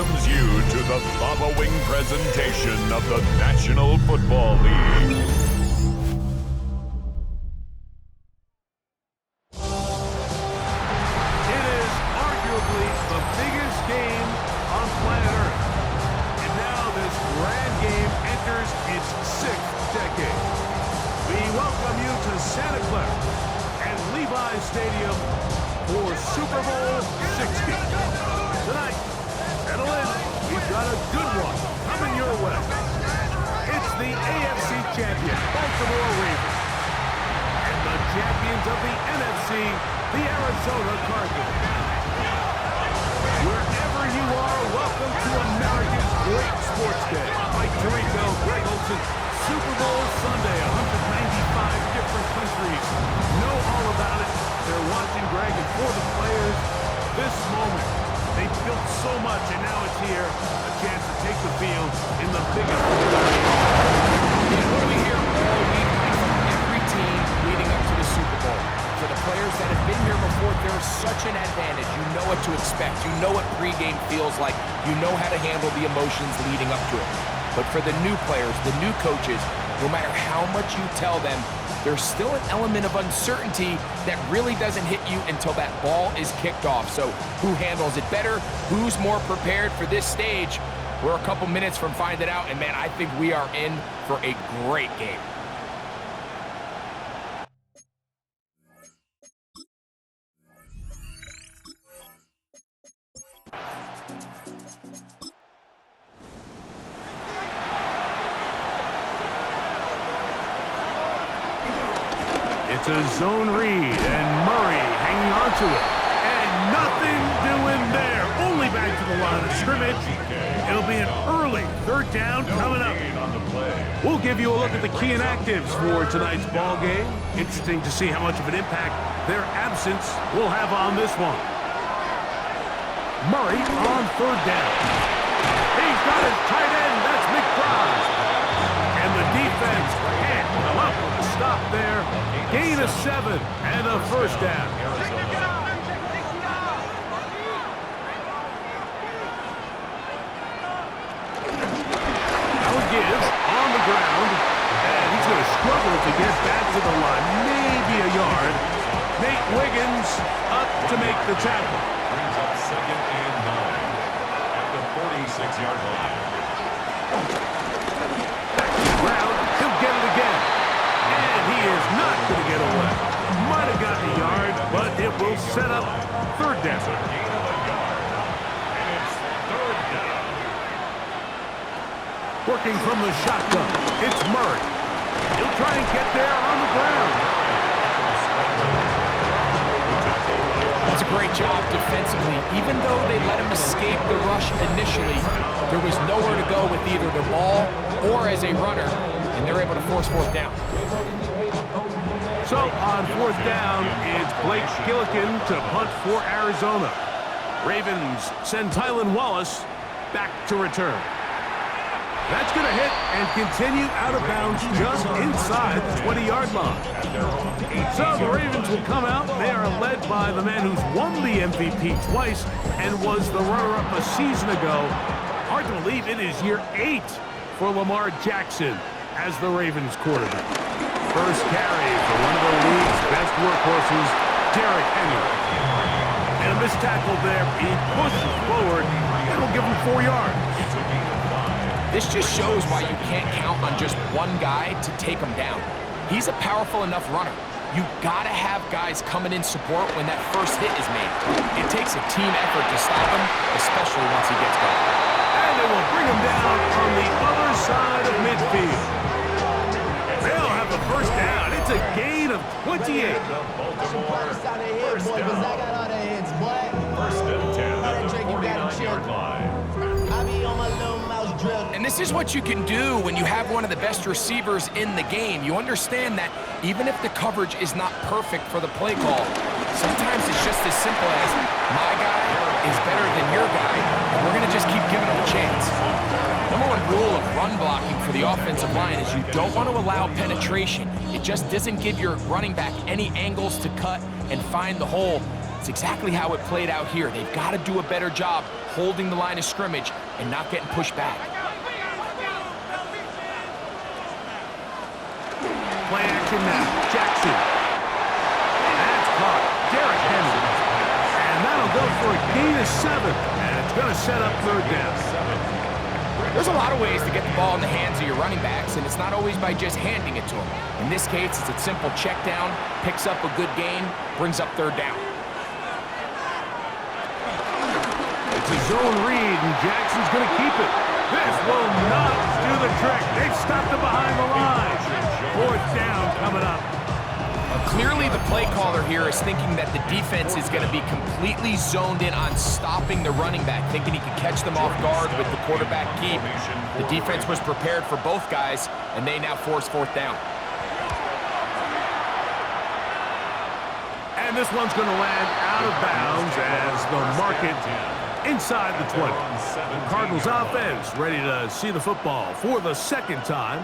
welcomes you to the following presentation of the National Football League. It is arguably the biggest game on planet Earth. And now this grand game enters its 6th decade. We welcome you to Santa Clara and Levi's Stadium for Super Bowl 60. Tonight, settle in. We've got a good one coming your way. It's the AFC champion, Baltimore Ravens, and the champions of the NFC, the Arizona Cardinals. Wherever you are, welcome to America's great sports day. Mike Tirico, Greg Olson, Super Bowl Sunday, 195 different countries know all about it. They're watching, Greg, and for the players, this moment, they built so much, and now it's here, a chance to take the field in the biggest football game. What do we hear all week from every team leading up to the Super Bowl? For the players that have been here before, there's such an advantage. You know what to expect. You know what pregame feels like. You know how to handle the emotions leading up to it. But for the new players, the new coaches, no matter how much you tell them, there's still an element of uncertainty that really doesn't hit you until that ball is kicked off. So who handles it better? Who's more prepared for this stage? We're a couple minutes from finding out, and man, I think we are in for a great game. It's a zone read, and Murray hanging on to it. And nothing doing there. Only back to the line of scrimmage. It'll be an early third down coming up. We'll give you a look at the key inactives for tonight's ball game. Interesting to see how much of an impact their absence will have on this one. Murray on third down. He's got his tight end. That's McBride. And the defense can't come up with a stop there. Gain of 7 and a first down. Now gives on the ground, and he's going to struggle to get back to the line, maybe a yard. Nate Wiggins up to make the tackle. Brings up 2nd and 9 at the 46-yard line. Brown, he'll get it again. And he is not going to get away. Might have gotten a yard, but it will set up third down. Gain of a yard, and it's 3rd down. Working from the shotgun, it's Murray. He'll try and get there on the ground. That's a great job defensively. Even though they let him escape the rush initially, there was nowhere to go with either the ball or as a runner, and they're able to force 4th down. So on 4th down, it's Blake Gillikin to punt for Arizona. Ravens send Tylan Wallace back to return. That's going to hit and continue out of bounds just inside the 20-yard line. So the Ravens will come out. They are led by the man who's won the MVP twice and was the runner-up a season ago. Hard to believe it is year 8 for Lamar Jackson as the Ravens quarterback. First carry for one of the league's best workhorses, Derrick Henry. And a missed tackle there. He pushes forward. It'll give him 4 yards. This just shows why you can't count on just one guy to take him down. He's a powerful enough runner. You gotta have guys coming in support when that first hit is made. It takes a team effort to stop him, especially once he gets going. And they will bring him down on the other side of midfield. They'll have the first down. It's a gain of 28. First and 10 at the 49-yard line. And this is what you can do when you have one of the best receivers in the game. You understand that even if the coverage is not perfect for the play call, sometimes it's just as simple as my guy is better than your guy, and we're going to just keep giving him a chance. Number one rule of run blocking for the offensive line is you don't want to allow penetration. It just doesn't give your running back any angles to cut and find the hole. It's exactly how it played out here. They've got to do a better job holding the line of scrimmage and not getting pushed back. Play action now. Jackson. That's caught. Derrick Henry. And that'll go for a gain of 7. And it's going to set up third down. There's a lot of ways to get the ball in the hands of your running backs, and it's not always by just handing it to them. In this case, it's a simple check down, picks up a good gain, brings up third down. It's a zone read, and Jackson's going to keep it. This will not do the trick. They've stopped it behind the line. Fourth down coming up. Clearly, the play caller here is thinking that the defense is going to be completely zoned in on stopping the running back, thinking he could catch them off guard with the quarterback keep. The defense was prepared for both guys, and they now force fourth down. And this one's going to land out of bounds as the market inside the 20. The Cardinals offense ready to see the football for the second time.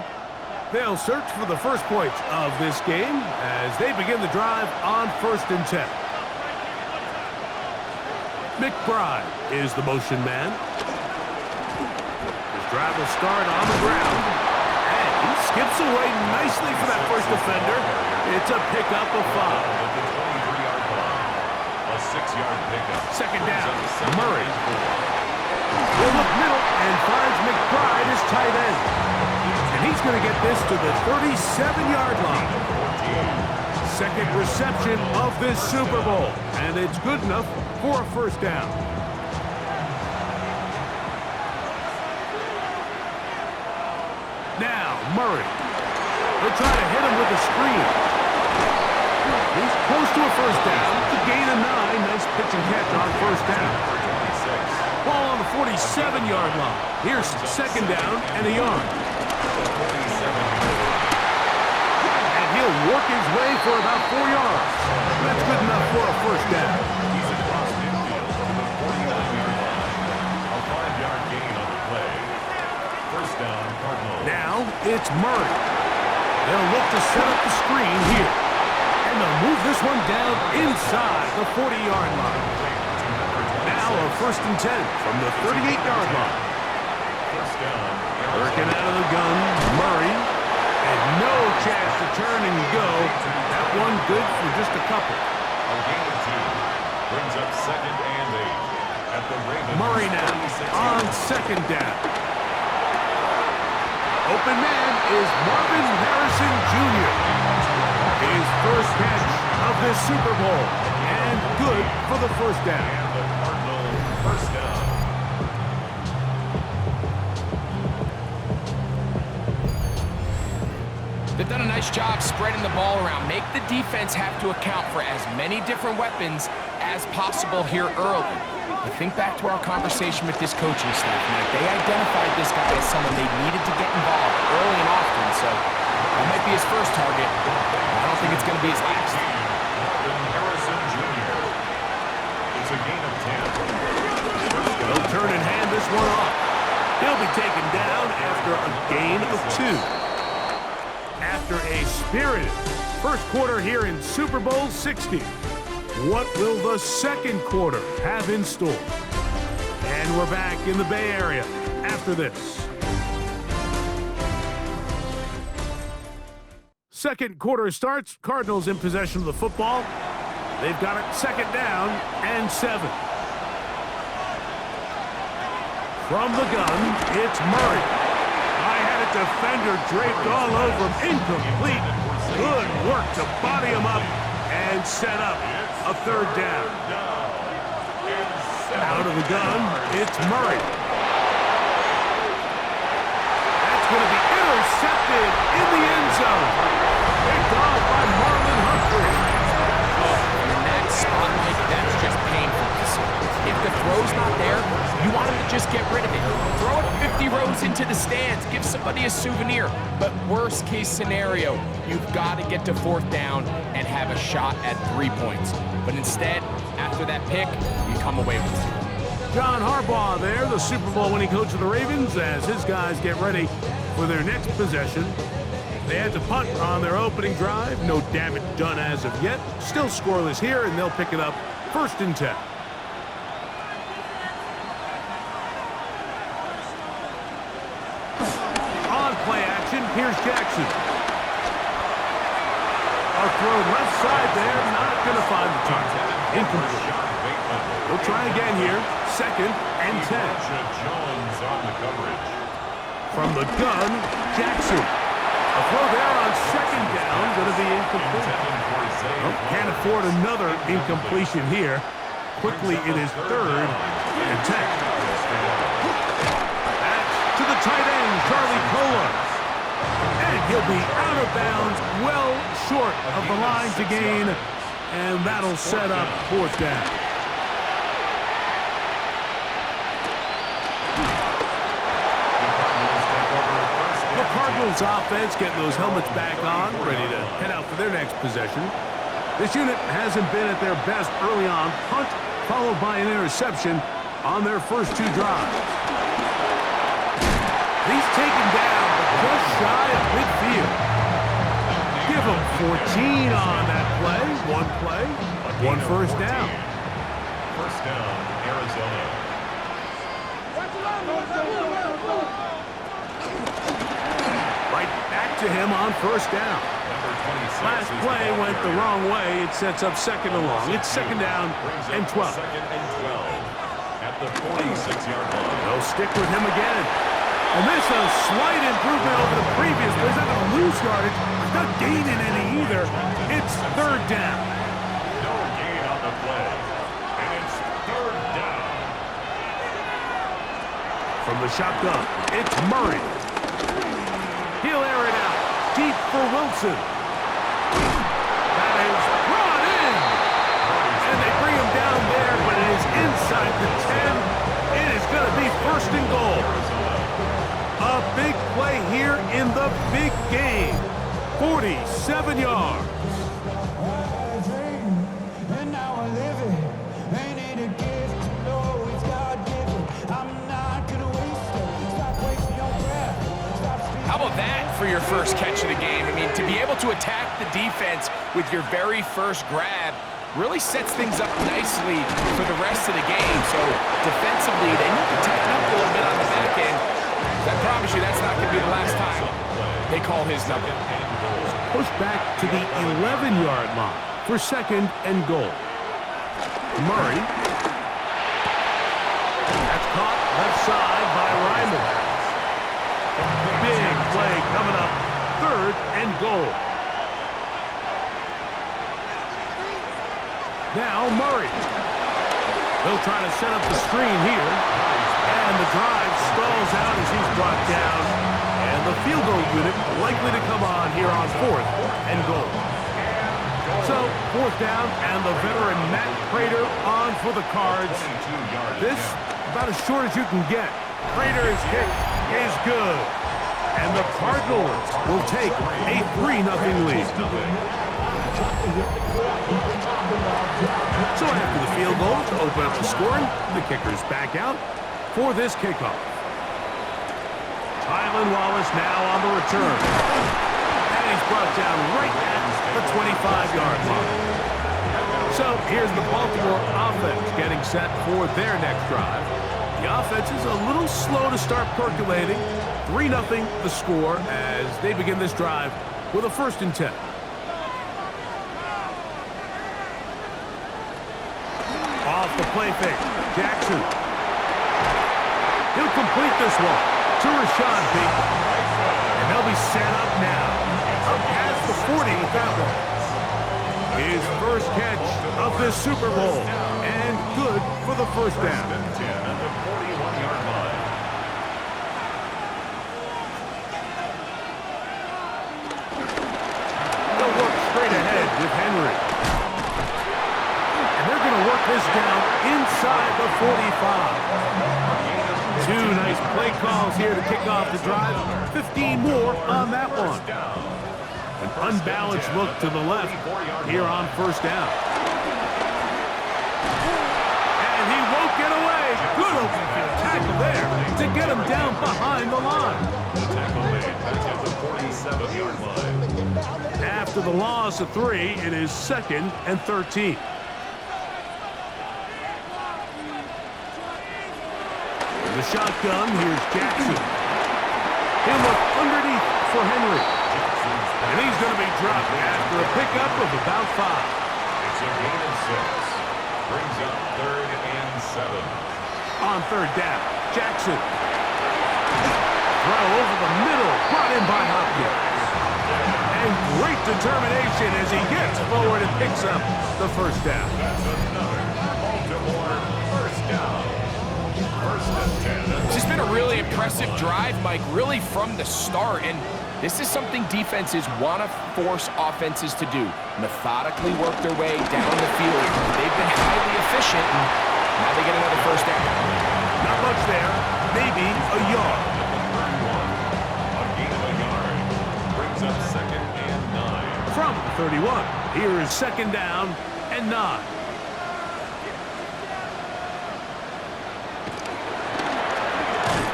They'll search for the first points of this game as they begin the drive on 1st and 10. McBride is the motion man. His drive will start on the ground. And he skips away nicely for that first defender. It's a pickup of 5. A 6-yard pickup. Second down, Murray. Will look middle and finds McBride as tight end. And he's going to get this to the 37-yard line. Second reception of this Super Bowl, and it's good enough for a first down. Now, Murray. They'll try to hit him with a screen. He's close to a first down. To gain a 9. Nice pitch and catch on first down. Ball on the 47-yard line. Here's second down and a yard. And he'll work his way for about 4 yards. That's good enough for a first down. He's across midfield to the 49-yard line. A 5-yard gain on the play. First down, Cardinals. Now it's Murray. They'll look to set up the screen here. And they'll move this one down inside the 40-yard line. Now a 1st and 10 from the 38-yard line. First down. Working out of the gun, Murray. And no chance to turn and go. That one good for just a couple. A gain of 2. Brings up 2nd and 8. At the Ravens. Murray now on second down. Open man is Marvin Harrison Jr. His first catch of this Super Bowl. And good for the first down. And the Cardinal first down. They've done a nice job spreading the ball around. Make the defense have to account for as many different weapons as possible here early. I think back to our conversation with this coaching staff, Mike. They identified this guy as someone they needed to get involved early and often, so that might be his first target. I don't think it's going to be his last. Marvin Harrison Jr. It's a gain of 10. They'll turn and hand this one off. He'll be taken down after a gain of 2. After a spirited first quarter here in Super Bowl 60, what will the second quarter have in store? And we're back in the Bay Area after this. Second quarter starts. Cardinals in possession of the football. They've got it second down and 7. From the gun, it's Murray. I had a defender draped all over him. Incomplete. Good work to body him up and set up a third down. Out of the gun, it's Murray. That's going to be intercepted in the end zone. Picked off by Marlon Humphrey. In that spot, Mike, that's just painful to see. If the throw's not there, you want him to just get rid of it. Throw it 50 rows into the stands. Give somebody a souvenir. But worst case scenario, you've got to get to fourth down and have a shot at 3 points. But instead, after that pick, you come away with 0. John Harbaugh there, the Super Bowl winning coach of the Ravens, as his guys get ready for their next possession. They had to punt on their opening drive. No damage done as of yet. Still scoreless here, and they'll pick it up First and 10. On play action, here's Jackson. A throw left side there, not going to find the target. Incomplete. We'll try again here. Second and 10. Jones on the coverage. From the gun, Jackson. A throw there on second down, going to be incomplete. Well, can't afford another incompletion here. Quickly, it is third and 10. That's to the tight end, Charlie Kolar. And he'll be out of bounds, well short of the line to gain, and that'll set up fourth down. The Cardinals offense getting those helmets back on, ready to head out for their next possession. This unit hasn't been at their best early on. Punt followed by an interception on their first two drives. He's taken down just shy of midfield. Give him 14 on that play. One first down. First down, Arizona. Right back to him on first down. Last play went the wrong way. It sets up second and long. It's second down and 12. Second and 12 at the 46-yard line. They'll stick with him again. And this is a slight improvement over the previous. He's not going to lose yardage. He's not gaining any either. It's third down. No gain on the play. And it's third down. From the shotgun, it's Murray. He'll air it out. Deep for Wilson. That is brought in. And they bring him down there, but it is inside the 10. It is going to be first and goal. A big play here in the big game. 47 yards. How about that for your first catch of the game? I mean, to be able to attack the defense with your very first grab really sets things up nicely for the rest of the game. So defensively, they need to tighten up a little bit on the back end. I promise you that's not going to be the last time they call his number. Push back to the 11-yard line for second and goal. Murray. That's caught left side by Ryman. Big play coming up. Third and goal. Now Murray. They'll try to set up the screen here. And the drive stalls out as he's brought down. And the field goal unit likely to come on here on fourth and goal. So, fourth down, and the veteran Matt Prater on for the Cards. This, about as short as you can get. Prater's kick is good. And the Cardinals will take a 3-0 lead. So after the field goal to open up the scoring, the kicker's back out for this kickoff. Tylan Wallace now on the return. And he's brought down right at the 25-yard line. So here's the Baltimore offense getting set for their next drive. The offense is a little slow to start percolating. 3-0 the score as they begin this drive with a first and 10. Off the play fake, Jackson. He'll complete this one to Rashad Bateman. And they'll be set up now. Up past the 40 with that one. His first catch of this Super Bowl. And good for the first down. They'll work straight ahead with Henry. And they're going to work this down inside the 45. Two nice play calls here to kick off the drive. 15 more on that one. An unbalanced look to the left here on first down. And he won't get away. Good open field tackle there to get him down behind the line. After the loss of 3, it is second and 13. the shotgun. Here's Jackson. He'll look underneath for Henry. And he's going to be dropped after a pickup of about 5. It's a gain of 6. Brings up 3rd and 7. On 3rd down, Jackson. Throw over the middle, brought in by Hopkins. And great determination as he gets forward and picks up the 1st down. That's another Baltimore 1st down. 1st and 10. This has been a really impressive drive, Mike, really from the start. And this is something defenses want to force offenses to do. Methodically work their way down the field. They've been highly efficient, and now they get another 1st down. Not much there, maybe a yard. A gain of a yard. Brings up 2nd and 9. From 31, here is 2nd down and 9.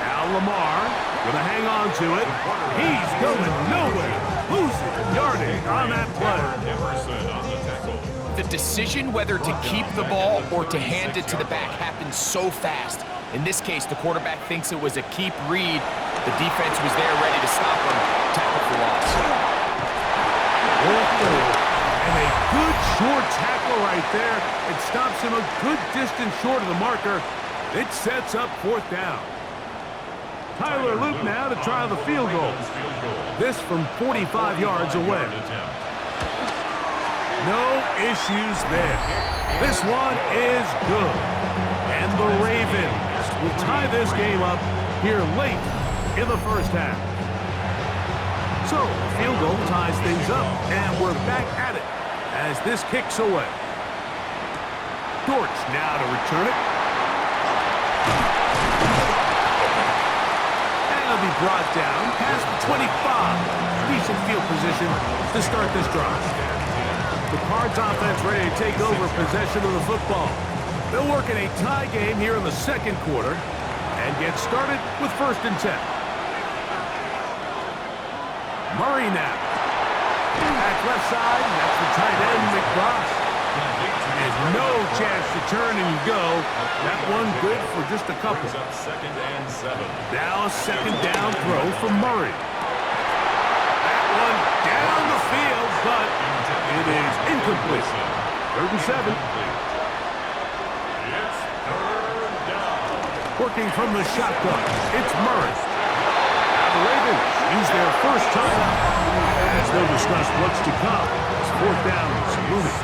Now Lamar gonna hang on to it. He's going nowhere. Losing yardage on that play. Emerson on the tackle. The decision whether to keep the ball or to hand it to the back happens so fast. In this case, the quarterback thinks it was a keep read. The defense was there ready to stop him. Tackle for loss. And a good short tackle right there. It stops him a good distance short of the marker. It sets up 4th down. Tyler Luke now to try the field goal. This from 45 yards away. No issues there. This one is good. And the Ravens will tie this game up here late in the 1st half. So, a field goal ties things up, and we're back at it as this kicks away. Dortch now to return it. And it'll be brought down past the 25. Decent field position to start this drive. The Cards offense ready to take over possession of the football. They'll work in a tie game here in the 2nd quarter and get started with 1st and 10. Murray now. Back left side, and that's the tight end, McBross. There's no chance to turn and go. That one good for just a couple. Brings up 2nd and 7. Now a 2nd down throw for Murray. That one down the field, but it is incomplete. 3rd and 7. It's 3rd down. Working from the shotgun, it's Murray. Now the Ravens use their 1st timeout as they'll discuss what's to come. It's 4th down, it's looming.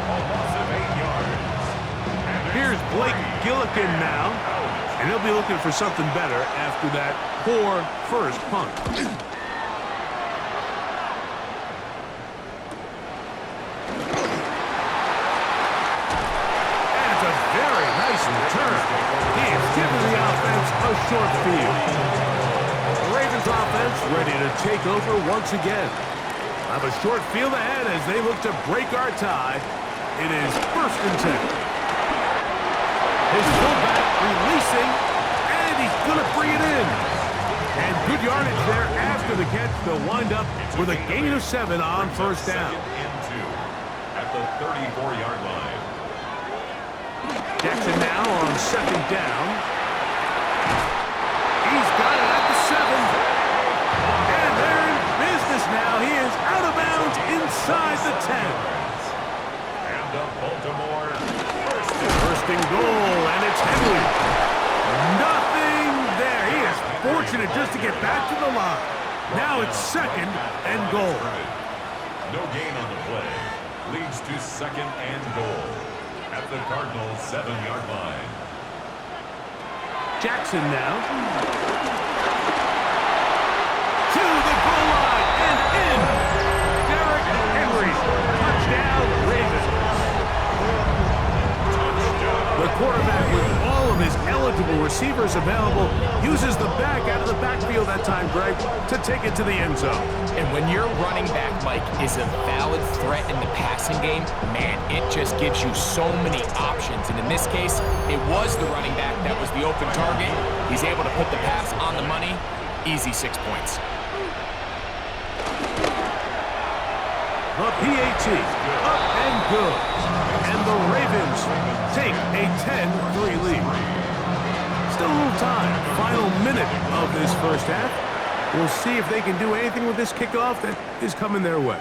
A loss of 8 yards. Here's Blake Gillikin now, and he'll be looking for something better after that poor 1st punt. And it's a very nice return. He is giving the offense a short field. The Ravens offense ready to take over once again. Have a short field ahead as they look to break our tie. It is 1st and 10. His fullback releasing, and he's going to bring it in. And good yardage there after the catch. They'll wind up with a gain of 7 on 1st down. 2nd and 2 at the 34-yard line. Jackson now on 2nd down. He's got it at the 7. And they're in business now. He is out of bounds inside the 10. And the Baltimore 1st and goal, and it's Henry. Nothing there. He is fortunate just to get back to the line. Now it's 2nd and goal. No gain on the play. Leads to 2nd and goal at the Cardinals' 7-yard line. Jackson now. To the goal line and in. Derrick Henry. Touchdown, Ravens. The quarterback, with all of his eligible receivers available, uses the back out of the backfield that time, Greg, to take it to the end zone. And when your running back, Mike, is a valid threat in the passing game, man, it just gives you so many options. And in this case, it was the running back that was the open target. He's able to put the pass on the money. Easy 6 points. The PAT, up and good. And the Ravens take a 10-3 lead. Still a little time. Final minute of this first half. We'll see if they can do anything with this kickoff that is coming their way.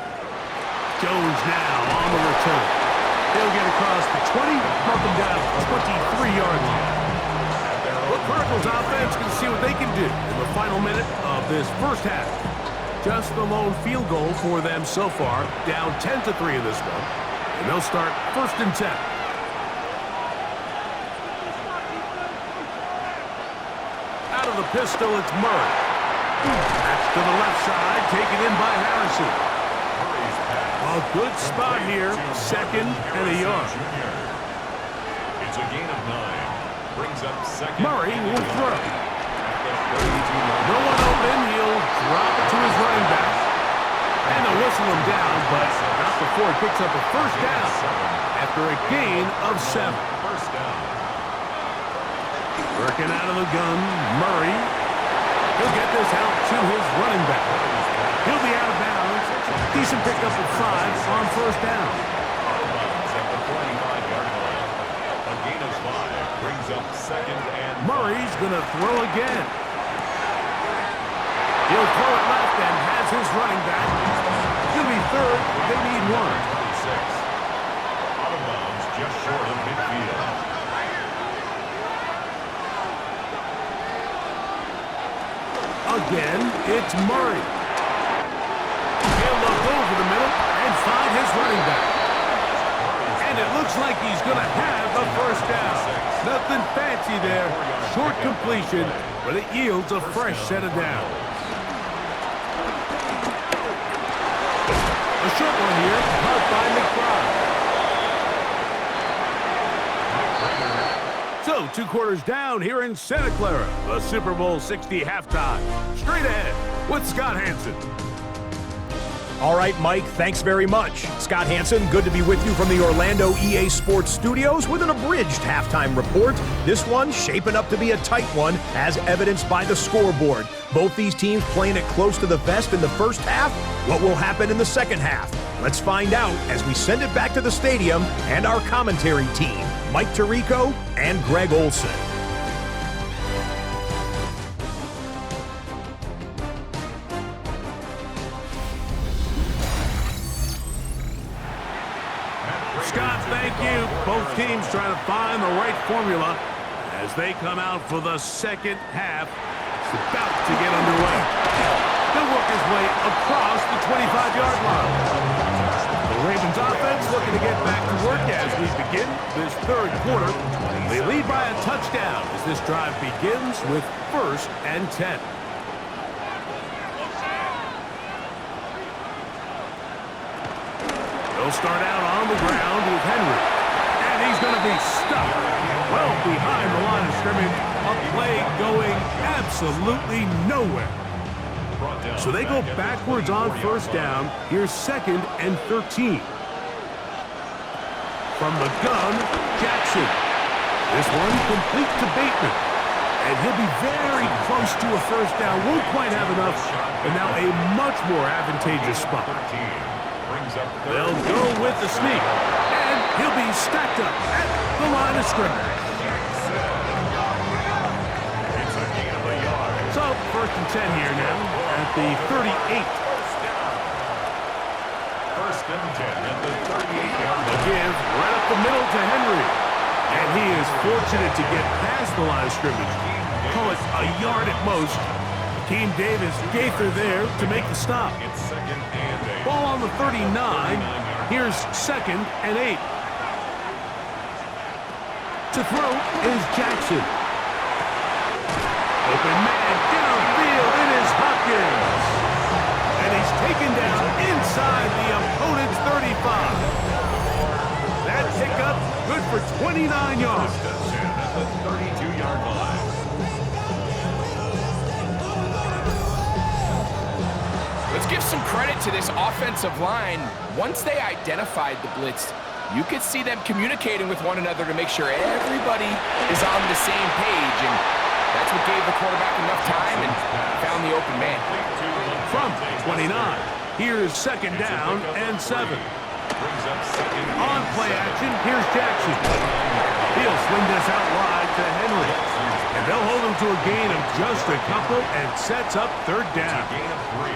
Jones now on the return. He'll get across the 20, mark him down at the 23-yard line. The Cardinals offense can see what they can do in the final minute of this first half. Just the lone field goal for them so far, down 10-3 in this one. And they'll start 1st and 10. Out of the pistol, it's Murray. That's to the left side, taken in by Harrison. A good spot here, 2nd and a yard. It's a gain of 9. Brings up 2nd. Murray will throw. No one open, he'll drop it to his running back. And they'll whistle him down, but not before he picks up a first down after a gain of 7. First down. Working out of the gun, Murray. He'll get this out to his running back. He'll be out of bounds. Decent pickup of 5 on first down. Out of bounds at the 45-yard line. A gain of 5 brings up 2nd and 5. Murray's going to throw again. He'll throw it left and has his running back. He'll be 3rd. They need 1. 26. Out of bounds just short of midfield. Again, it's Murray. He'll look over the middle and find his running back. And it looks like he's going to have a first down. Nothing fancy there. Short completion, but it yields a fresh set of downs. A short one here, caught by McBride. So, 2 quarters down here in Santa Clara. The Super Bowl 60 halftime. Straight ahead with Scott Hanson. All right, Mike, thanks very much. Scott Hanson, good to be with you from the Orlando EA Sports Studios with an abridged halftime report. This one shaping up to be a tight one, as evidenced by the scoreboard. Both these teams playing it close to the vest in the first half. What will happen in the second half? Let's find out as we send it back to the stadium and our commentary team, Mike Tirico and Greg Olson. Scott, thank you. Both teams trying to find the right formula as they come out for the second half. It's about to get underway. They'll work his way across the 25-yard line. The Ravens offense looking to get back to work as we begin this third quarter. They lead by a touchdown as this drive begins with 1st and 10. They'll start out on the ground with Henry. And he's going to be stuck well behind the line of scrimmage. A play going absolutely nowhere. So they go backwards on first down. Here's 2nd and 13. From the gun, Jackson. This one complete to Bateman. And he'll be very close to a first down. Won't quite have enough. And now a much more advantageous spot. They'll go with the sneak. And he'll be stacked up at the line of scrimmage. So, 1st and 10 here now at the 38. 1st and 10 at the 38-yard The line. give right up the middle to Henry. And he is fortunate to get past the line of scrimmage. Call it a yard at most. Team Davis Gaither there to make the stop. It's 2nd and 8. Ball on the 39. Here's 2nd and 8. To throw is Jackson. Open man downfield. It is Hopkins. And he's taken down inside the opponent's 35. That pickup good for 29 yards. At the 32-yard line. Let's give some credit to this offensive line. Once they identified the blitz, you could see them communicating with one another to make sure everybody is on the same page, and that's what gave the quarterback enough time and found the open man. From 29, here's 2nd down and 7. On play action, here's Jackson. He'll swing this out wide to Henry. And They'll hold him to a gain of just a couple and sets up third down. Gain of 3.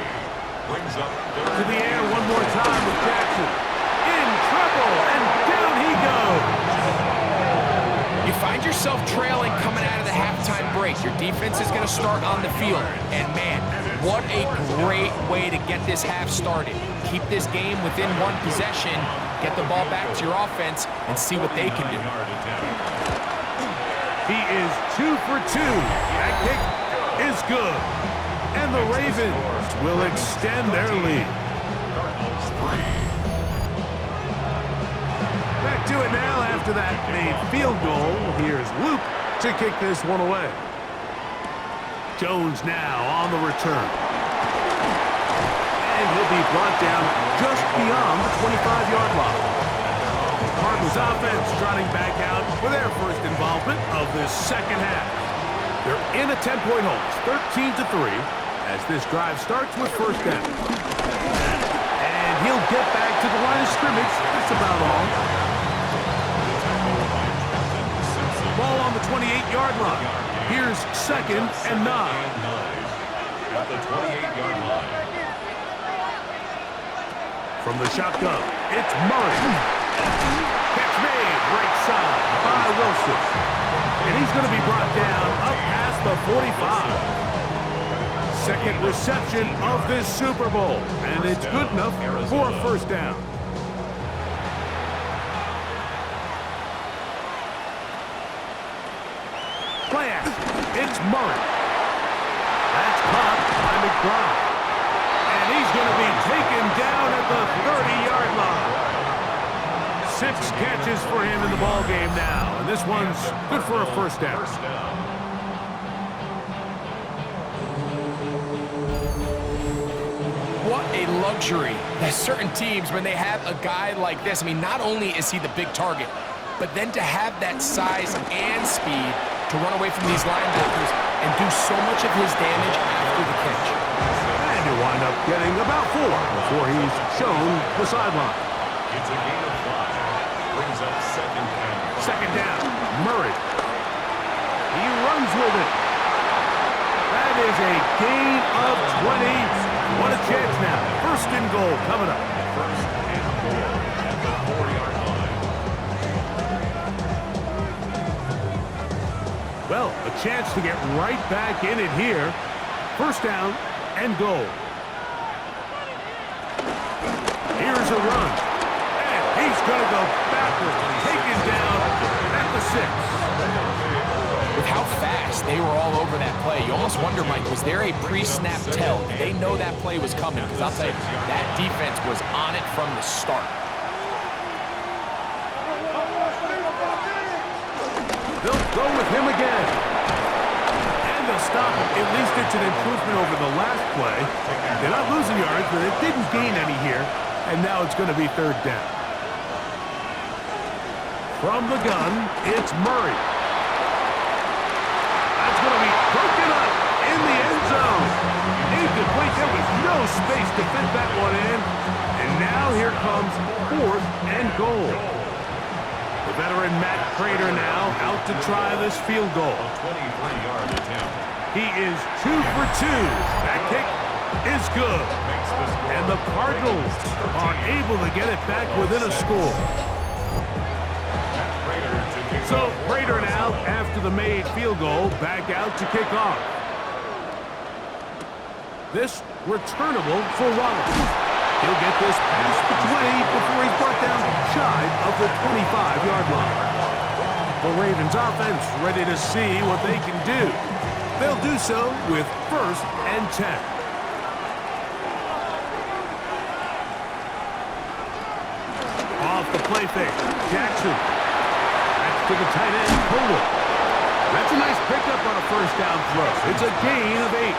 Brings up To the air one more time with Jackson. In trouble, and down he goes. You find yourself trailing coming out of the halftime break. Your defense is going to start on the field. And man, what a great way to get this half started. Keep this game within one possession, get the ball back to your offense, and see what they can do. He is 2 for 2. That kick is good. And the Ravens will extend their lead. Cardinals 3. Back to it now after that made field goal. Here's Luke to kick this one away. Jones now on the return. And he'll be brought down just beyond the 25-yard line. Cardinals offense trotting back out for their first involvement of this second half. They're in a 10-point hole. It's 13-3 as this drive starts with first down. And he'll get back to the line of scrimmage. That's about all. Ball on the 28-yard line. Here's 2nd and 9. At the 28-yard line. From the shotgun, it's Murray. Catch made, right side by Wilson. And he's going to be brought down up past the 45. Second reception of this Super Bowl, and it's good enough for a first down. Play action. It's Murray. That's caught by McBride. And he's going to be taken down at the 30-yard line. 6 catches for him in the ball game now, and this one's good for a first down. What a luxury. There's certain teams, when they have a guy like this, I mean, not only is he the big target, but then to have that size and speed to run away from these linebackers and do so much of his damage after the catch. And he'll wind up getting about 4 before he's shown the sideline. It's a gain of 5. Brings up 2nd and 5. Second down, Murray. He runs with it. That is a gain of 20. What a chance now. First and goal coming up. First and goal at the 4-yard line. Well, a chance to get right back in it here. First down and goal. Here's a run. And he's going to go backwards. Taken down at the 6. With how fast they were all over that play, you almost wonder, Mike, was there a pre-snap tell? Did they know that play was coming? Because I'll tell you, that defense was on it from the start. They'll go with him again. And they'll stop him. At least it's an improvement over the last play. They're not losing yards, but it didn't gain any here. And now it's going to be third down. From the gun, it's Murray. That's going to be broken up in the end zone. Incomplete. There was no space to fit that one in. And now here comes 4th and goal. The veteran Matt Prater now out to try this field goal. A 23-yard attempt. He is 2 for 2. That kick is good. And the Cardinals are able to get it back within a score. So Prater now, after the made field goal, back out to kick off. This returnable for Wallace. He'll get this past the 20 before he's brought down shy of the 25-yard line. The Ravens offense ready to see what they can do. They'll do so with 1st and 10. Off the play fake, Jackson. Back to the tight end, Cole. That's a nice pickup on a first down throw. It's a gain of 8.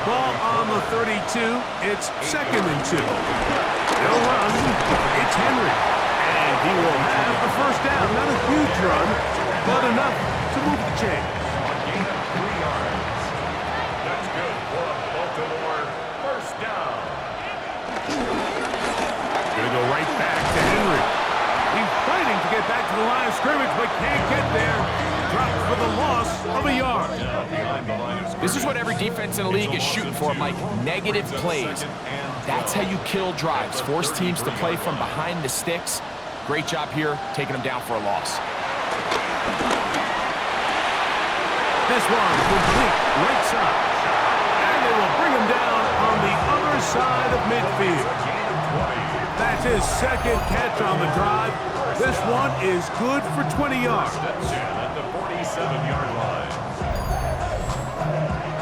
Ball on the 32. It's 2nd and 2. They'll run. It's Henry. And he will have the first down. Not a huge run, but enough to move the chains. Gain of 3 yards. That's good for a Baltimore first down. Going to go right back to Henry. He's fighting to get back to the line of scrimmage, but can't get there. Dropped for the loss of a yard. This is what every defense in the league is shooting for, Mike. Negative plays. That's how you kill drives. Force teams to play from behind the sticks. Great job here, taking them down for a loss. This one complete right side. And they will bring him down on the other side of midfield. That's his second catch on the drive. This one is good for 20 yards. At the 47-yard line.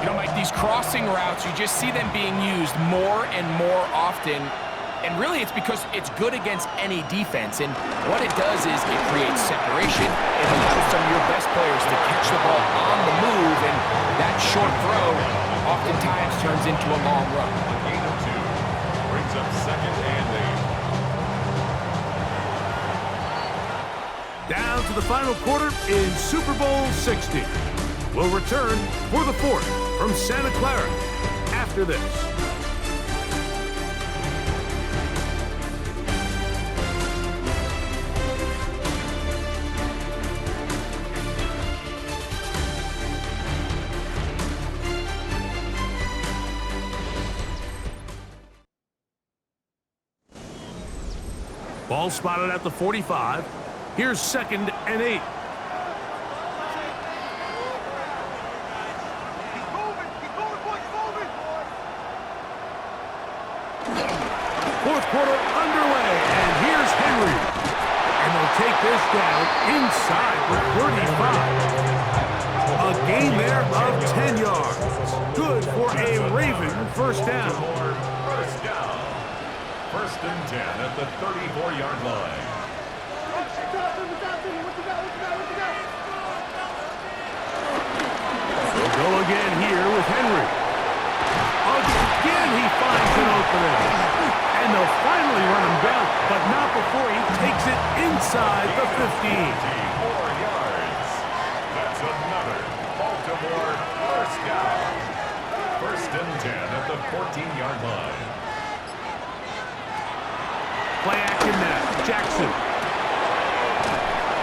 You know, Mike, these crossing routes, you just see them being used more and more often. And really, it's because it's good against any defense. And what it does is it creates separation. It allows some of your best players to catch the ball on the move. And that short throw oftentimes turns into a long run. A gain of 2. Brings up 2nd and 8. Down to the final quarter in Super Bowl 60. We'll return for the 4th from Santa Clara after this. Ball spotted at the 45. Here's 2nd and 8. Fourth quarter underway, and here's Henry. And they'll take this down inside the 35. A gain there of 10 yards. Good for a Raven first down. First down. 1st and 10 at the 34-yard line. We'll go again here with Henry. Again, he finds an opening. And they'll finally run him down, but not before he takes it inside the 15. 4 yards. That's another Baltimore first down. 1st and 10 at the 14-yard line. Play action now. Jackson.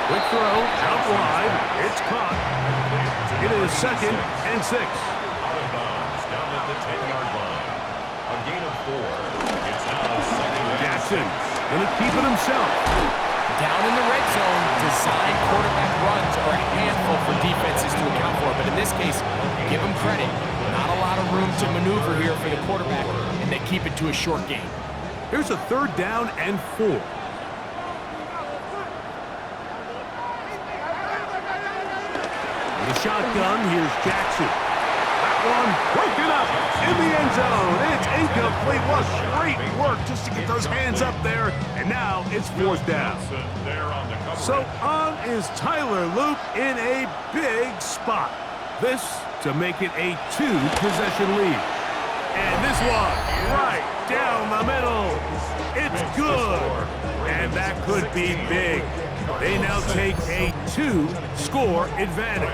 Quick throw, out wide. It's caught. It is 2nd and 6. Out of bounds, down at the 10-yard line. A gain of 4. It's now 2nd and Jackson 6. gonna keep it himself. Down in the red zone, design quarterback runs are a handful for defenses to account for. But in this case, give them credit. Not a lot of room to maneuver here for the quarterback, and they keep it to a short game. Here's a 3rd down and 4. The shotgun, here's Jackson. That one broken up in the end zone. It's incomplete. What great work just to get those hands up there. And now it's 4th down. So on is Tyler Luke in a big spot. This to make it a 2-possession lead. And this one right down the middle. It's good. And that could be big. They now take a 2-score advantage.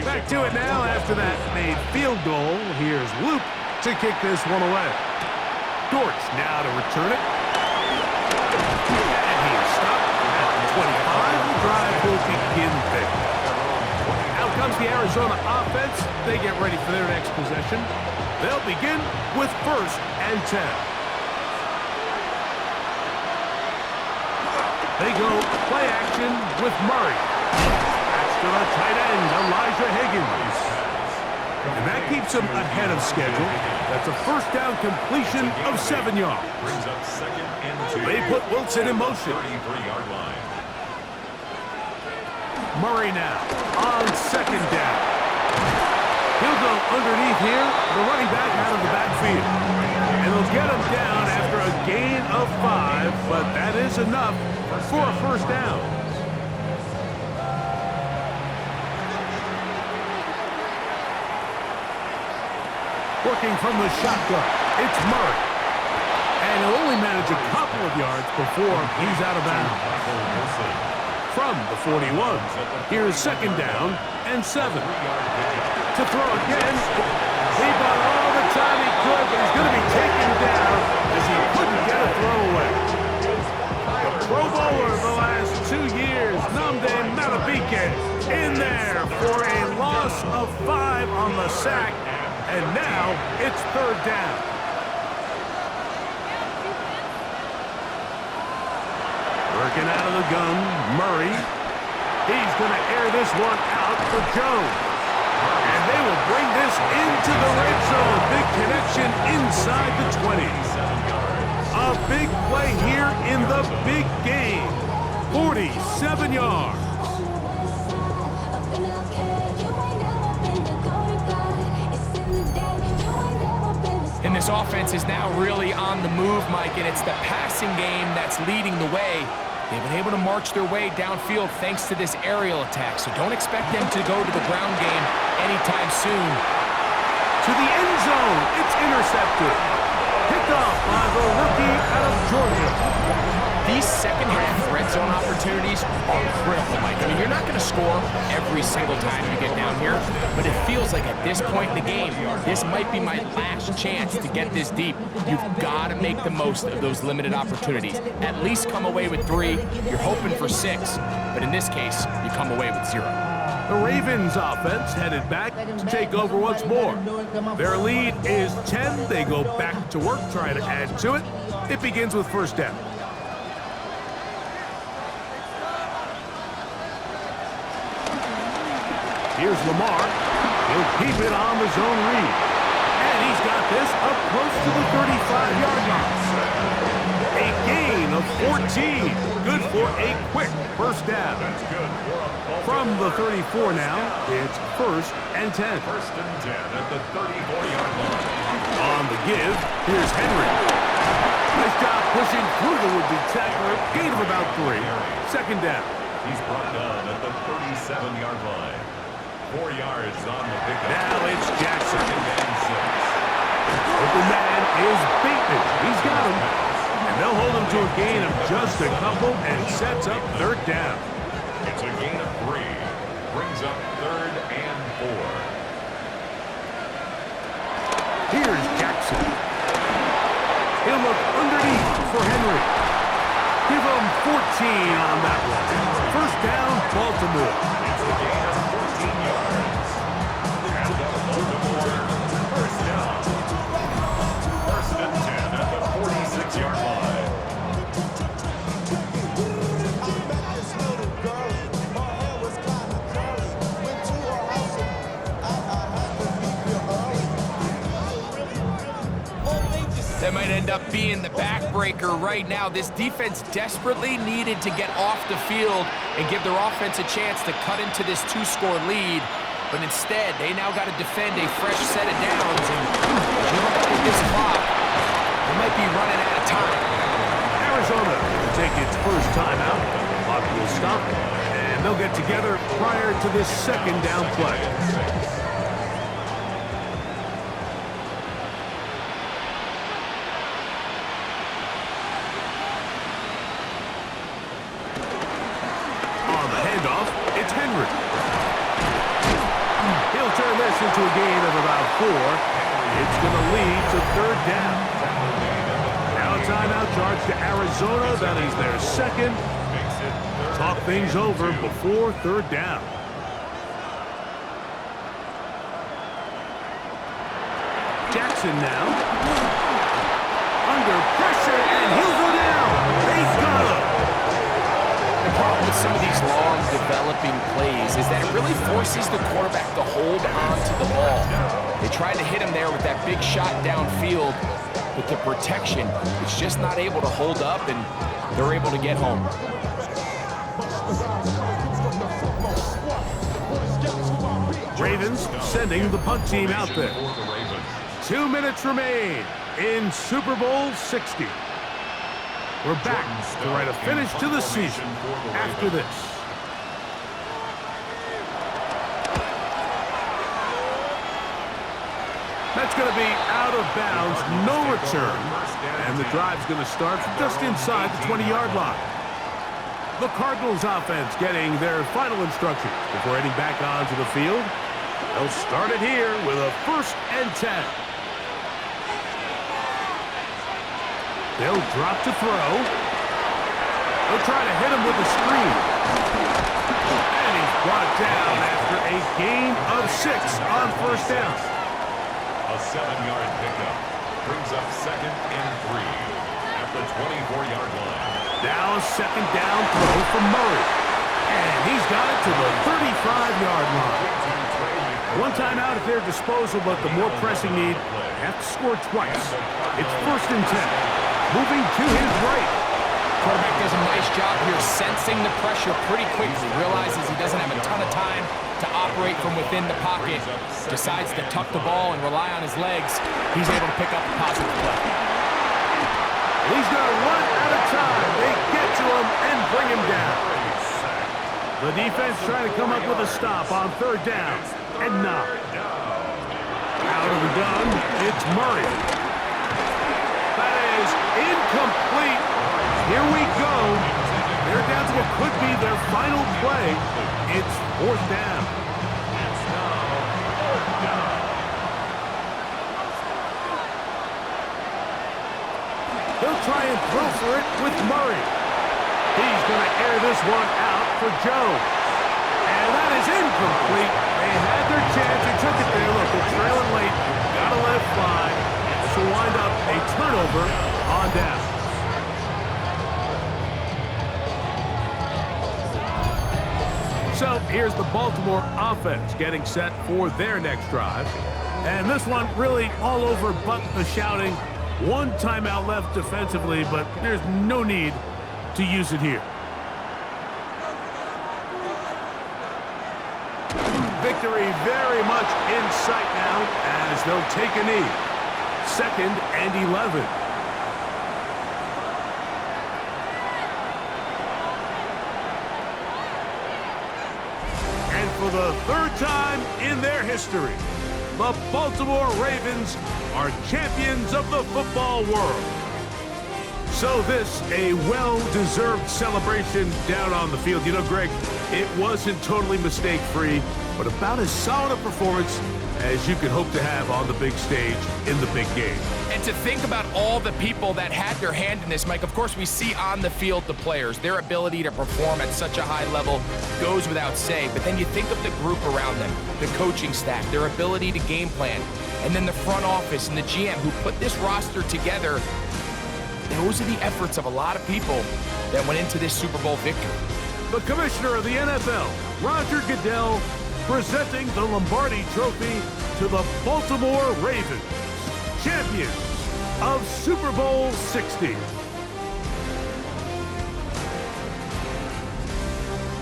Back to it now after that made field goal. Here's Luke to kick this one away. Dortch now to return it. And he's stopped at the 25. The drive will begin there. Out comes the Arizona offense. They get ready for their next possession. They'll begin with 1st and 10. They go play action with Murray. That's to the tight end, Elijah Higgins. And that keeps him ahead of schedule. That's a 1st down completion of 7 yards. Brings up 2nd and 2. They put Wilson in motion. 33-yard line. Murray now on 2nd down. He'll go underneath here, the running back out of the backfield. And they'll get him down after a gain of 5, but that is enough for a 1st down. Working from the shotgun, it's Murray. And he'll only manage a couple of yards before he's out of bounds. From the 41, here's 2nd down and 7. To throw again. He bought all the time he could, but he's going to be taken down as he couldn't get a throw away. The Pro Bowler the last 2 years, Nnamdi Madubuike, In there for a loss of 5 on the sack. And now it's third down. Working out of the gun, Murray. He's going to air this one out for Jones. And they will bring this into the red zone. Big connection inside the 20. A big play here in the big game. 47 yards. And this offense is now really on the move, Mike, and it's the passing game that's leading the way. They've been able to march their way downfield thanks to this aerial attack, so don't expect them to go to the ground game anytime soon. To the end zone, it's intercepted. Picked off by the rookie out of Georgia. These second-half red zone opportunities are critical, Mike. I mean, you're not going to score every single time you get down here, but it feels like at this point in the game, this might be my last chance to get this deep. You've got to make the most of those limited opportunities. At least come away with 3. You're hoping for 6, but in this case, you come away with 0. The Ravens offense headed back to take over once more. Their lead is 10. They go back to work, trying to add to it. It begins with first down. Here's Lamar. He'll keep it on the zone read. And he's got this up close to the 35-yard line. A gain of 14. Good for a quick first down. From the 34 now, it's first and 10. First and 10 at the 34-yard line. On the give, here's Henry. Nice job pushing through the would-be tackler. Gain of about 3. Second down. He's brought down at the 37-yard line. 4 yards on the pickup. Now it's Jackson. Second and 6. Open man is Bateman. He's got him. And they'll hold him to a gain of just a couple and sets up third down. It's a gain of 3. Brings up third and 4. Here's Jackson. He'll look underneath for Henry. Give him 14 on that one. First down, Baltimore. It's a gain of 14 yards. And the Baltimore first down. First and 10 at the 46-yard line. That might end up being the backbreaker right now. This defense desperately needed to get off the field and give their offense a chance to cut into this 2-score lead. But instead, they now got to defend a fresh set of downs. And as you look up at this clock, they might be running out of time. Arizona will take its first timeout. Clock will stop, and they'll get together prior to this second down play. Into a gain of about 4. It's going to lead to third down. Now a timeout charge to Arizona. That is their second. Talk things over before third down. Jackson now. Under pressure, and he'll go down. They got him. The problem with some of these long developing plays is that it really forces the quarterback to hold on to the ball. They tried to hit him there with that big shot downfield, but the protection is just not able to hold up, and they're able to get home. Ravens sending the punt team out there. 2 minutes remain in Super Bowl 60. We're back to write a finish to the season after this. That's going to be out of bounds, no return. And the drive's going to start just inside the 20-yard line. The Cardinals offense getting their final instructions before heading back onto the field. They'll start it here with a first and 10. They'll drop to throw. They'll try to hit him with a screen. And he's brought down after a gain of 6 on first down. A 7-yard pickup brings up 2nd and 3 at the 24-yard line. Now second down throw from Murray. And he's got it to the 35-yard line. One timeout at their disposal, but the more pressing need, they have to score twice. It's 1st and 10. Moving to his right. Quarterback does a nice job here sensing the pressure pretty quickly. Realizes he doesn't have a ton of time to operate from within the pocket. Decides to tuck the ball and rely on his legs. He's able to pick up a positive play. He's going to run at a time. They get to him and bring him down. The defense trying to come up with a stop on 3rd down. And now, out of the gun, it's Murray. That is incomplete. Here we go. They're down to what could be their final play. It's 4th down. He'll try and throw for it with Murray. He's going to air this one out for Jones. And that is incomplete. They had their chance. They took it there. Look, they're trailing late. Got to let it fly. This will wind up a turnover on down. So here's the Baltimore offense getting set for their next drive. And this one really all over but the shouting. One timeout left defensively, but there's no need to use it here. Victory very much in sight now as they'll take a knee. 2nd and 11. And for the 3rd time in their history, the Baltimore Ravens are champions of the football world. So this, a well-deserved celebration down on the field. You know, Greg, it wasn't totally mistake-free, but about as solid a performance as you could hope to have on the big stage in the big game. And to think about all the people that had their hand in this, Mike, of course we see on the field the players, their ability to perform at such a high level goes without saying, but then you think of the group around them, the coaching staff, their ability to game plan, and then the front office and the GM who put this roster together. Those are the efforts of a lot of people that went into this Super Bowl victory. The commissioner of the NFL, Roger Goodell, presenting the Lombardi Trophy to the Baltimore Ravens, champions of Super Bowl 60.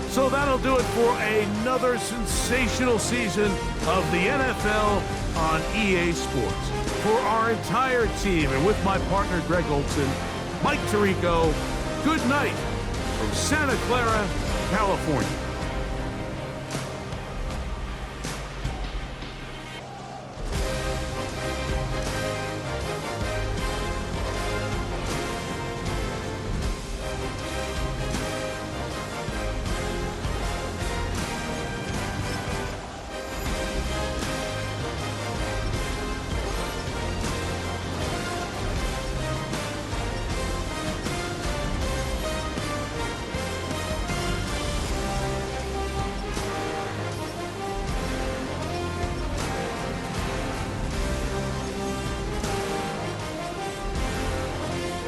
So that'll do it for another sensational season of the NFL on EA Sports. For our entire team and with my partner Greg Olson, Mike Tirico, good night from Santa Clara, California.